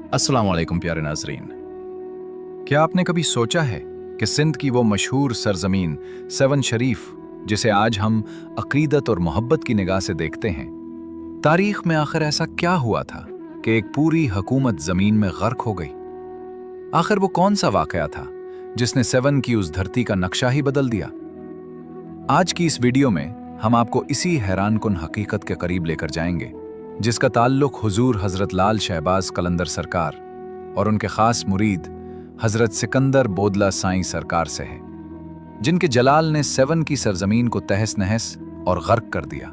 अस्सलाम वालेकुम प्यारे नाजरीन। क्या आपने कभी सोचा है कि सिंध की वो मशहूर सरजमीन सेवन शरीफ, जिसे आज हम अकीदत और मोहब्बत की निगाह से देखते हैं, तारीख में आखिर ऐसा क्या हुआ था कि एक पूरी हुकूमत जमीन में गर्क हो गई? आखिर वो कौन सा वाकया था जिसने सेवन की उस धरती का नक्शा ही बदल दिया? आज की इस वीडियो में हम आपको इसी हैरानकुन हकीकत के करीब लेकर जाएंगे, जिसका ताल्लुक हुजूर हजरत लाल शहबाज कलंदर सरकार और उनके खास मुरीद हजरत सिकंदर बोदला साईं सरकार से है, जिनके जलाल ने सेवन की सरजमीन को तहस नहस और गर्क कर दिया।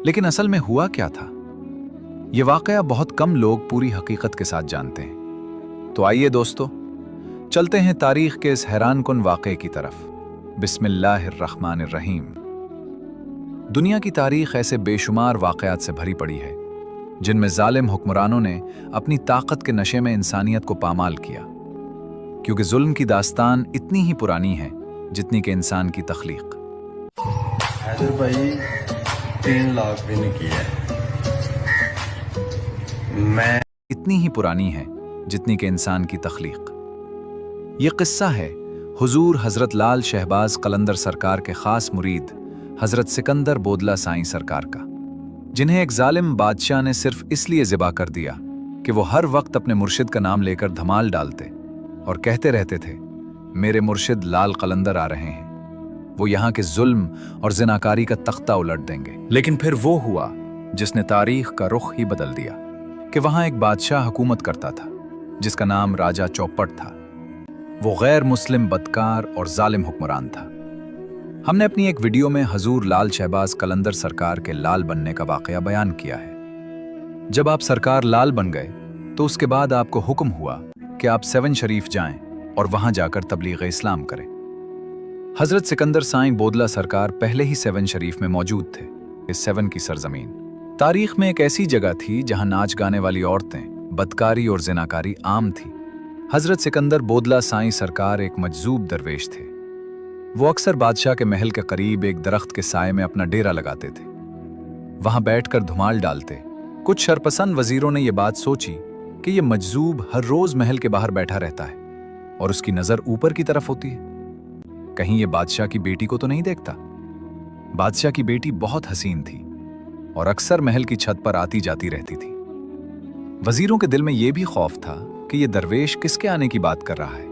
लेकिन असल में हुआ क्या था, ये वाकया बहुत कम लोग पूरी हकीकत के साथ जानते हैं। तो आइए दोस्तों, चलते हैं तारीख के इस हैरानकुन वाकये की तरफ। बिस्मिल्लाहिर्रहमानिर्रहीम। दुनिया की तारीख ऐसे बेशुमार वाकयात से भरी पड़ी है जिनमें जालिम हुक्मरानों ने अपनी ताकत के नशे में इंसानियत को पामाल किया, क्योंकि जुल्म की दास्तान इतनी ही पुरानी है जितनी कि इंसान की तख्लीक। हैदर भाई 3 लाख भी नहीं किया मैं इतनी ही पुरानी है जितनी कि इंसान की तख्लीक। ये किस्सा है हुजूर हजरत लाल शहबाज कलंदर सरकार के खास मुरीद हजरत सिकंदर बोदला साईं सरकार का, जिन्हें एक जालिम बादशाह ने सिर्फ इसलिए ज़िबा कर दिया कि वो हर वक्त अपने मुर्शिद का नाम लेकर धमाल डालते और कहते रहते थे, मेरे मुर्शिद लाल कलंदर आ रहे हैं, वो यहाँ के जुल्म और जिनाकारी का तख्ता उलट देंगे। लेकिन फिर वो हुआ जिसने तारीख का रुख ही बदल दिया कि वहाँ एक बादशाह हुकूमत करता था जिसका नाम राजा चौपट था। वो गैर मुस्लिम, बदकार और जालिम हुक्मरान था। हमने अपनी एक वीडियो में हजूर लाल शहबाज कलंदर सरकार के लाल बनने का वाकया बयान किया है। जब आप सरकार लाल बन गए तो उसके बाद आपको हुक्म हुआ कि आप सेवन शरीफ जाएं और वहां जाकर तबलीग इस्लाम करें। हजरत सिकंदर साईं बोदला सरकार पहले ही सेवन शरीफ में मौजूद थे। इस सेवन की सरजमीन तारीख में एक ऐसी जगह थी जहां नाच गाने वाली औरतें, बदकारी और जिनाकारी आम थी। हजरत सिकंदर बोदला साईं सरकार एक मजजूब दरवेश थे। वो अक्सर बादशाह के महल के करीब एक दरख्त के साए में अपना डेरा लगाते थे, वहां बैठकर धुमाल डालते। कुछ शरपसंद वजीरों ने यह बात सोची कि यह मजजूब हर रोज महल के बाहर बैठा रहता है और उसकी नजर ऊपर की तरफ होती है, कहीं ये बादशाह की बेटी को तो नहीं देखता। बादशाह की बेटी बहुत हसीन थी और अक्सर महल की छत पर आती जाती रहती थी। वजीरों के दिल में यह भी खौफ था कि यह दरवेश किसके आने की बात कर रहा है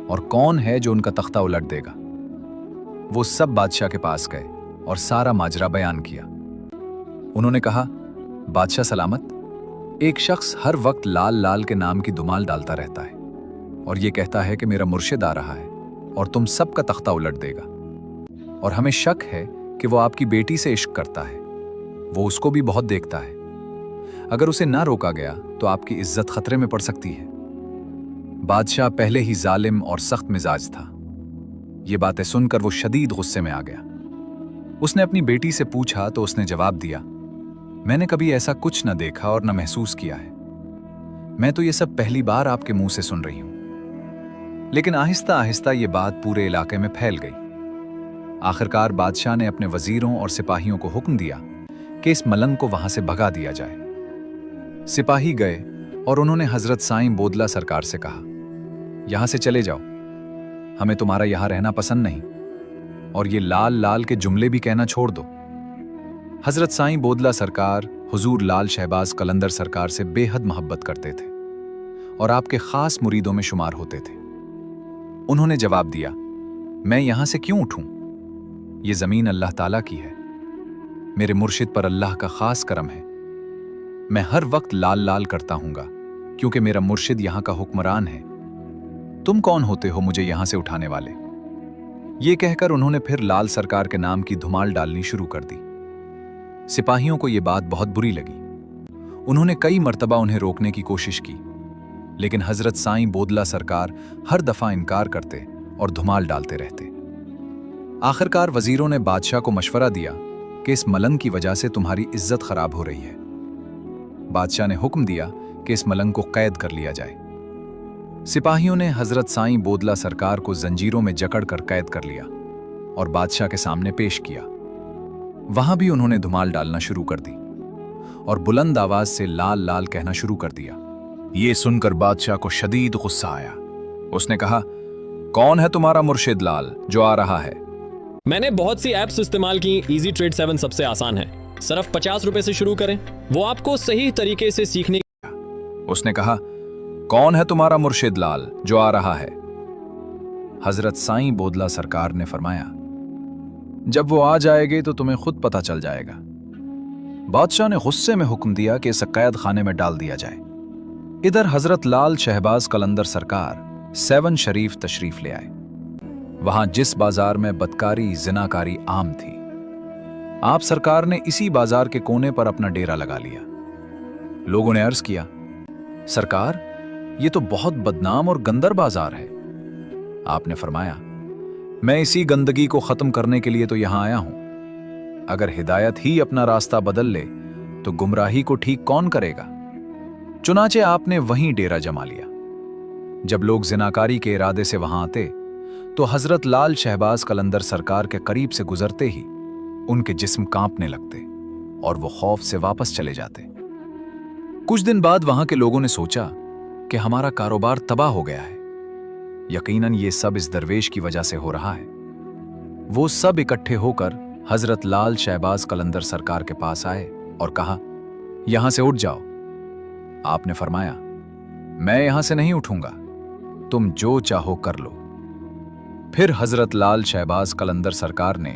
और कौन है जो उनका तख्ता उलट देगा। वो सब बादशाह के पास गए और सारा माजरा बयान किया। उन्होंने कहा, बादशाह सलामत, एक शख्स हर वक्त लाल लाल के नाम की धुमाल डालता रहता है और ये कहता है कि मेरा मुर्शिद आ रहा है और तुम सबका तख्ता उलट देगा, और हमें शक है कि वो आपकी बेटी से इश्क करता है, वो उसको भी बहुत देखता है। अगर उसे ना रोका गया तो आपकी इज्जत खतरे में पड़ सकती है। बादशाह पहले ही जालिम और सख्त मिजाज था। ये बातें सुनकर वो शदीद गुस्से में आ गया। उसने अपनी बेटी से पूछा तो उसने जवाब दिया, मैंने कभी ऐसा कुछ न देखा और न महसूस किया है। मैं तो ये सब पहली बार आपके मुंह से सुन रही हूं। लेकिन आहिस्ता आहिस्ता ये बात पूरे इलाके में फैल गई। आखिरकार बादशाह ने अपने वजीरों और सिपाहियों को हुक्म दिया कि इस मलंग को वहां से भगा दिया जाए। सिपाही गए और उन्होंने हजरत साईं बोदला सरकार से कहा, यहां से चले जाओ, हमें तुम्हारा यहां रहना पसंद नहीं, और ये लाल लाल के जुमले भी कहना छोड़ दो। हजरत साईं बोदला सरकार हुजूर लाल शहबाज कलंदर सरकार से बेहद मोहब्बत करते थे और आपके खास मुरीदों में शुमार होते थे। उन्होंने जवाब दिया, मैं यहां से क्यों उठूं? ये जमीन अल्लाह ताला की है, मेरे मुर्शिद पर अल्लाह का खास करम है। मैं हर वक्त लाल लाल करता हूंगा क्योंकि मेरा मुर्शिद यहां का हुक्मरान है। तुम कौन होते हो मुझे यहां से उठाने वाले? ये कहकर उन्होंने फिर लाल सरकार के नाम की धुमाल डालनी शुरू कर दी। सिपाहियों को यह बात बहुत बुरी लगी। उन्होंने कई मर्तबा उन्हें रोकने की कोशिश की, लेकिन हजरत साईं बोदला सरकार हर दफा इनकार करते और धुमाल डालते रहते। आखिरकार वजीरों ने बादशाह को मशवरा दिया कि इस मलंग की वजह से तुम्हारी इज्जत खराब हो रही है। बादशाह ने हुक्म दिया कि इस मलंग को कैद कर लिया जाए। सिपाहियों ने हजरत साईं बोदला सरकार को जंजीरों में जकड़ कर कैद कर लिया और बादशाह के सामने पेश किया। वहां भी उन्होंने धुमाल डालना शुरू कर दी और बुलंद आवाज से लाल लाल कहना शुरू कर दिया। ये सुनकर बादशाह को शदीद गुस्सा आया। उसने कहा, कौन है तुम्हारा मुर्शिद लाल जो आ रहा है? मैंने बहुत सी ऐप्स इस्तेमाल की, इजी ट्रेड 7 सबसे आसान है। सिर्फ 50 रुपए से शुरू करें, वो आपको सही तरीके से सीखने। उसने कहा, कौन है तुम्हारा मुर्शिद लाल जो आ रहा है? हजरत साईं बोदला सरकार ने फरमाया, जब वो आ जाएगे तो तुम्हें खुद पता चल जाएगा। बादशाह ने गुस्से में हुक्म दिया कि इसे कैद खाने में डाल दिया जाए। इधर हजरत लाल शहबाज कलंदर सरकार 7 शरीफ तशरीफ ले आए। वहां जिस बाजार में बदकारी जिनाकारी आम थी, आप सरकार ने इसी बाजार के कोने पर अपना डेरा लगा लिया। लोगों ने अर्ज किया, सरकार, ये तो बहुत बदनाम और गंदर बाजार है। आपने फरमाया, मैं इसी गंदगी को खत्म करने के लिए तो यहां आया हूं। अगर हिदायत ही अपना रास्ता बदल ले तो गुमराही को ठीक कौन करेगा? चुनाचे आपने वहीं डेरा जमा लिया। जब लोग जिनाकारी के इरादे से वहां आते तो हजरत लाल शहबाज कलंदर सरकार के करीब से गुजरते ही उनके जिस्म कांपने लगते और वो खौफ से वापस चले जाते। कुछ दिन बाद वहां के लोगों ने सोचा कि हमारा कारोबार तबाह हो गया है। यकीनन ये सब इस दरवेश की वजह से हो रहा है। वो सब इकट्ठे होकर हजरत लाल शहबाज कलंदर सरकार के पास आए और कहा, यहां से उठ जाओ। आपने फरमाया, मैं यहां से नहीं उठूंगा, तुम जो चाहो कर लो। फिर हजरत लाल शहबाज कलंदर सरकार ने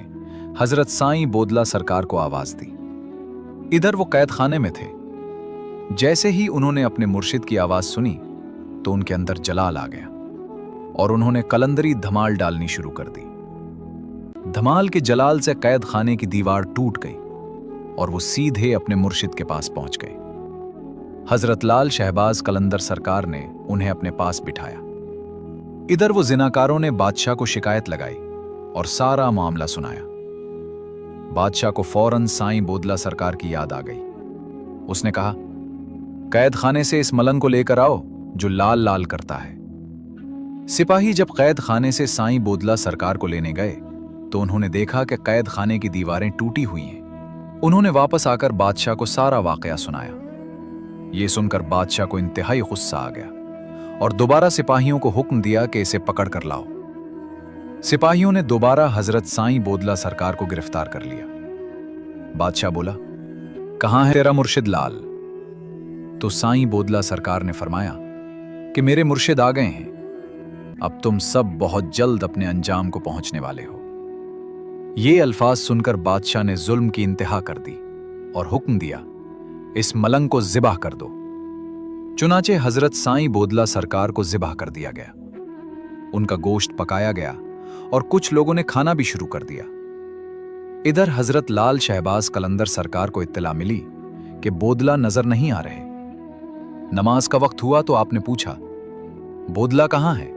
हजरत साईं बोदला सरकार को आवाज दी। इधर वो कैद खाने में थे। जैसे ही उन्होंने अपने मुर्शिद की आवाज सुनी तो उनके अंदर जलाल आ गया और उन्होंने कलंदरी धमाल डालनी शुरू कर दी। धमाल के जलाल से कैद खाने की दीवार टूट गई और वो सीधे अपने मुर्शिद के पास पहुंच गए। हजरत लाल शहबाज कलंदर सरकार ने उन्हें अपने पास बिठाया। इधर वो जिनाकारों ने बादशाह को शिकायत लगाई और सारा मामला सुनाया। बादशाह को फौरन साईं बोदला सरकार की याद आ गई। उसने कहा, कैद खाने से इस मलंग को लेकर आओ जो लाल लाल करता है। सिपाही जब कैद खाने से साईं बोदला सरकार को लेने गए तो उन्होंने देखा कि कैद खाने की दीवारें टूटी हुई हैं। उन्होंने वापस आकर बादशाह को सारा वाकया सुनाया। ये सुनकर बादशाह को इंतहाई गुस्सा आ गया और दोबारा सिपाहियों को हुक्म दिया कि इसे पकड़ कर लाओ। सिपाहियों ने दोबारा हजरत साईं बोदला सरकार को गिरफ्तार कर लिया। बादशाह बोला, कहां है तेरा मुर्शिद लाल? तो साईं बोदला सरकार ने फरमाया कि मेरे मुर्शिद आ गए हैं। अब तुम सब बहुत जल्द अपने अंजाम को पहुंचने वाले हो। ये अल्फाज सुनकर बादशाह ने जुल्म की इंतहा कर दी और हुक्म दिया, इस मलंग को ज़िबाह कर दो। चुनाचे हजरत साईं बोदला सरकार को ज़िबाह कर दिया गया। उनका गोश्त पकाया गया और कुछ लोगों ने खाना भी शुरू कर दिया। इधर हजरत लाल शहबाज कलंदर सरकार को इत्तला मिली कि बोदला नजर नहीं आ रहे। नमाज का वक्त हुआ तो आपने पूछा, बोदला कहां है?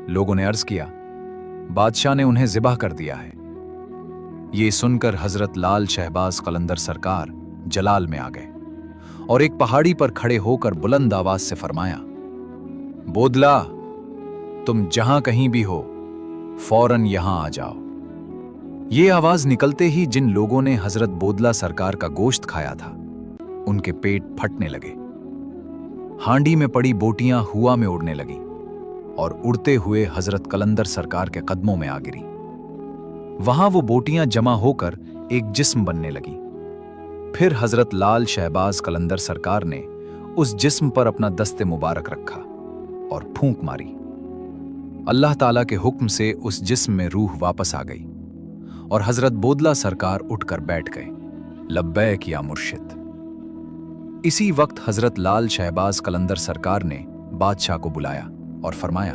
लोगों ने अर्ज किया, बादशाह ने उन्हें ज़िबाह कर दिया है। ये सुनकर हजरत लाल शहबाज कलंदर सरकार जलाल में आ गए और एक पहाड़ी पर खड़े होकर बुलंद आवाज से फरमाया, बोदला, तुम जहां कहीं भी हो फौरन यहां आ जाओ। ये आवाज निकलते ही जिन लोगों ने हजरत बोदला सरकार का गोश्त खाया था उनके पेट फटने लगे। हांडी में पड़ी बोटियां हुआ में उड़ने लगी और उड़ते हुए हजरत कलंदर सरकार के कदमों में आ गिरी। वहां वो बोटियां जमा होकर एक जिस्म बनने लगी। फिर हजरत लाल शहबाज कलंदर सरकार ने उस जिस्म पर अपना दस्ते मुबारक रखा और फूंक मारी। अल्लाह ताला के हुक्म से उस जिस्म में रूह वापस आ गई और हजरत बोदला सरकार उठकर बैठ गए। लब्बैक या मुर्शिद। इसी वक्त हजरत लाल शहबाज कलंदर सरकार ने बादशाह को बुलाया और फरमाया,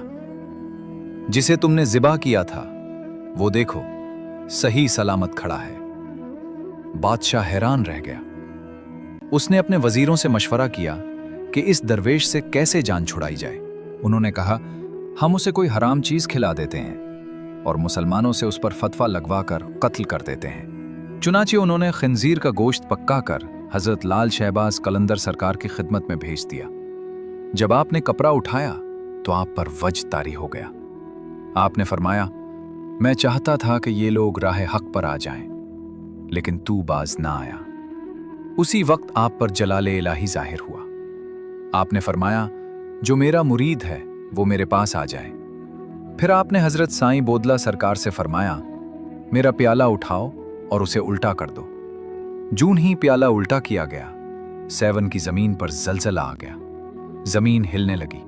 जिसे तुमने ज़िबा किया था वो देखो सही सलामत खड़ा है। बादशाह हैरान रह गया। उसने अपने वजीरों से मशवरा किया कि इस दरवेश से कैसे जान छुड़ाई जाए। उन्होंने कहा, हम उसे कोई हराम चीज खिला देते हैं और मुसलमानों से उस पर फतवा लगवा कर कत्ल कर देते हैं। चुनाचे उन्होंने खिंजीर का गोश्त पक्का कर हजरत लाल शहबाज कलंदर सरकार की खिदमत में भेज दिया। जब आपने कपड़ा उठाया तो आप पर वज तारी हो गया। आपने फरमाया, मैं चाहता था कि ये लोग राह हक पर आ जाएं, लेकिन तू बाज ना आया। उसी वक्त आप पर जलाले इलाही जाहिर हुआ। आपने फरमाया, जो मेरा मुरीद है वो मेरे पास आ जाए। फिर आपने हजरत साईं बोदला सरकार से फरमाया, मेरा प्याला उठाओ और उसे उल्टा कर दो। जून ही प्याला उल्टा किया गया, सेवन की जमीन पर जलजला आ गया। जमीन हिलने लगी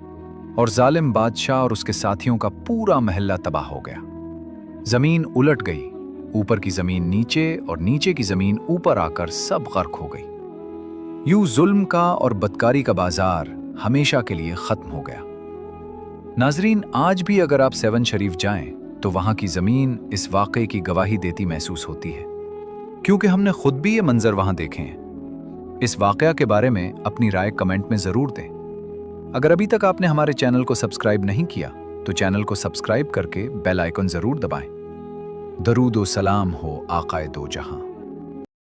और जालिम बादशाह और उसके साथियों का पूरा महल्ला तबाह हो गया। जमीन उलट गई, ऊपर की जमीन नीचे और नीचे की जमीन ऊपर आकर सब गर्क हो गई। यूं जुल्म का और बदकारी का बाजार हमेशा के लिए खत्म हो गया। नाजरीन, आज भी अगर आप सेवन शरीफ जाएं तो वहां की जमीन इस वाक़े की गवाही देती महसूस होती है, क्योंकि हमने खुद भी ये मंजर वहां देखे हैं। इस वाक़या के बारे में अपनी राय कमेंट में जरूर दें। अगर अभी तक आपने हमारे चैनल को सब्सक्राइब नहीं किया तो चैनल को सब्सक्राइब करके बेल आइकन जरूर दबाएं। दरूद व सलाम हो आकाए दो जहां।